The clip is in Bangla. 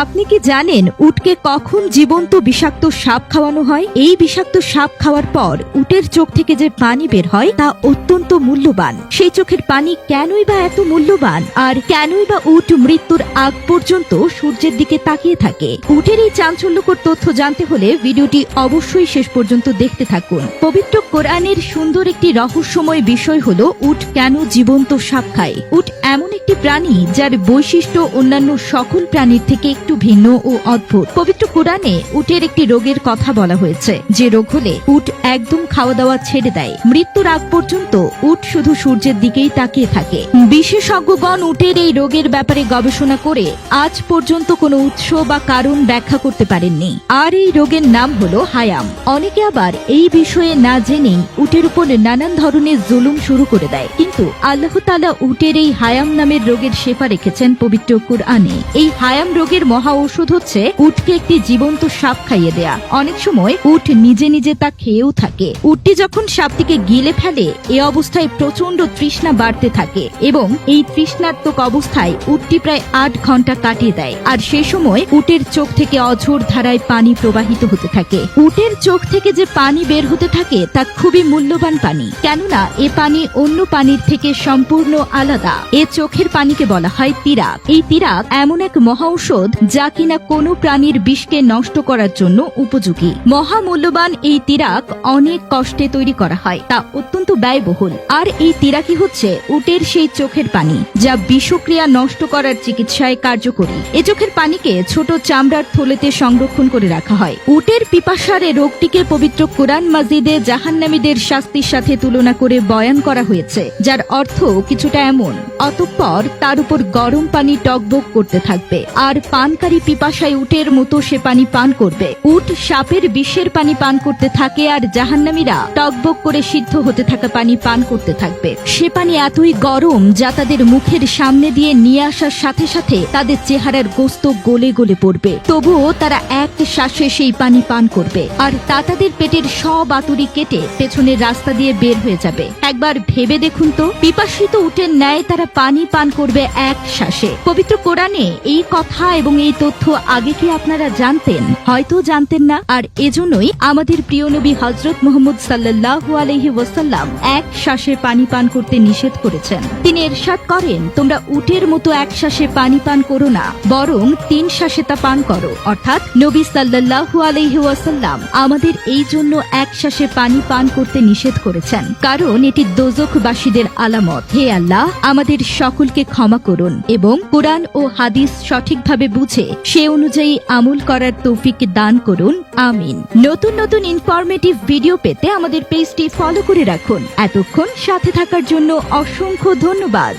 আপনি কি জানেন উটকে কখন জীবন্ত বিষাক্ত সাপ খাওয়ানো হয়? এই বিষাক্ত সাপ খাওয়ার পর উটের চোখ থেকে যে পানি বের হয় তা অত্যন্ত মূল্যবান। সেই চোখের পানি কেনই বা এত মূল্যবান, আর কেনই বা উট মৃত্যুর আগ পর্যন্ত সূর্যের দিকে তাকিয়ে থাকে? উটের এই চাঞ্চল্যকর তথ্য জানতে হলে ভিডিওটি অবশ্যই শেষ পর্যন্ত দেখতে থাকুন। পবিত্র কোরআনের সুন্দর একটি রহস্যময় বিষয় হলো উট কেন জীবন্ত সাপ খায়। উট এমন একটি প্রাণী যার বৈশিষ্ট্য অন্যান্য সকল প্রাণীর থেকে একটু ভিন্ন ও অদ্ভুত। পবিত্র কোরআনে উটের একটি রোগের কথা বলা হয়েছে, যে রোগ হলে উট একদম খাওয়া দাওয়া ছেড়ে দেয়। মৃত্যুর আগ পর্যন্ত উট শুধু সূর্যের দিকেই তাকিয়ে থাকে। বিশেষজ্ঞগণ উটের এই রোগের ব্যাপারে গবেষণা করে আজ পর্যন্ত কোনো উৎস বা কারণ ব্যাখ্যা করতে পারেননি। আর এই রোগের নাম হলো হায়াম। অনেকে আবার এই বিষয়ে না জেনেই উটের উপর নানান ধরনের জুলুম শুরু করে দেয়, কিন্তু আল্লাহ তাআলা উটের এই হায়াম নামের রোগের শেফা রেখেছেন পবিত্র কুরআনে। এই হায়াম রোগের মহা ঔষধ হচ্ছে উটকে একটি জীবন্ত সাপ খাইয়ে দেয়া। অনেক সময় উট নিজে নিজে তা খেয়েও থাকে। উটটি যখন সাপটিকে গিলে ফেলে এ অবস্থায় প্রচন্ড তৃষ্ণা বাড়তে থাকে এবং এই তৃষ্ণাত্মক অবস্থায় উটটি প্রায় 8 ঘন্টা কাটিয়ে দেয়। আর সেই সময় উটের চোখ থেকে অঝোর ধারায় পানি প্রবাহিত হতে থাকে। উটের চোখ থেকে যে পানি বের হতে থাকে তা খুবই মূল্যবান পানি, কেননা এ পানি অন্য পানির থেকে সম্পূর্ণ আলাদা। এ চোখের পানিকে বলা হয় তিরাক। এই তিরাক এমন এক মহা ঔষধ যা কিনা কোনো প্রাণীর বিষকে নষ্ট করার জন্য উপযোগী। মহামূল্যবান এই তিরাক অনেক কষ্টে তৈরি করা হয়, তা অত্যন্ত ব্যয়বহুল। আর এই তিরাকই হচ্ছে উটের সেই চোখের পানি যা বিষক্রিয়া নষ্ট করার চিকিৎসায় কার্যকরী। এ চোখের পানিকে ছোট চামড়ার থলেতে সংরক্ষণ করে রাখা হয়। উটের পিপাসার এ রোগটিকে পবিত্র কোরআন মাজিদে জাহান্নামীদের শাস্তির সাথে তুলনা করে বয়ান করা হয়েছে, যার অর্থ কিছুটা এমন: অতঃপর তার উপর গরম পানি টকবক করতে থাকবে, আর পানকারী পিপাসায় উটের মতো সে পানি পান করবে। উট সাপের বিষের পানি পান করতে থাকে, আর জাহান্নামীরা টকবক করে সিদ্ধ হতে থাকা পানি পান করতে থাকবে। সে পানি এতই গরম যা তাদের মুখের সামনে দিয়ে নিয়ে আসার সাথে সাথে তাদের চেহারার গোস্ত গলে গলে পড়বে। তবুও তারা এক শ্বাসে সেই পানি পান করবে, আর তা তাদের পেটের সব আতুরি কেটে পেছনের রাস্তা দিয়ে বের হয়ে যাবে। একবার ভেবে দেখুন তো, পিপাসিত উটের ন্যায় তারা পানি পান করবে এক শ্বাসে। পবিত্র কোরআনে এই কথা এবং এই তথ্য আগে কি আপনারা জানতেন? হয়তো জানতেন না। আর এজন্যই আমাদের প্রিয় নবী হযরত মুহাম্মদ সাল্লাল্লাহু আলাইহি ওয়াসাল্লাম এক শ্বাসে পানি পান করতে নিষেধ করেছেন। তিনি ইরশাদ করেন, তোমরা উটের মতো এক শ্বাসে পানি পান করো না, বরং 3 শ্বাসে তা পান করো। অর্থাৎ নবী সাল্লাল্লাহু আলাইহি ওয়াসাল্লাম আমাদের এই জন্য এক শ্বাসে পানি পান করতে নিষেধ করেছেন, কারণ এটি দোজখবাসীদের আলামত। হে আল্লাহ, আমাদের সকলকে ক্ষমা করুন এবং কোরআন ও হাদিস সঠিকভাবে বুঝে সে অনুযায়ী আমল করার তৌফিক দান করুন। আমিন। নতুন নতুন ইনফরমেটিভ ভিডিও পেতে আমাদের পেজটি ফলো করে রাখুন। এতক্ষণ সাথে থাকার জন্য অসংখ্য ধন্যবাদ।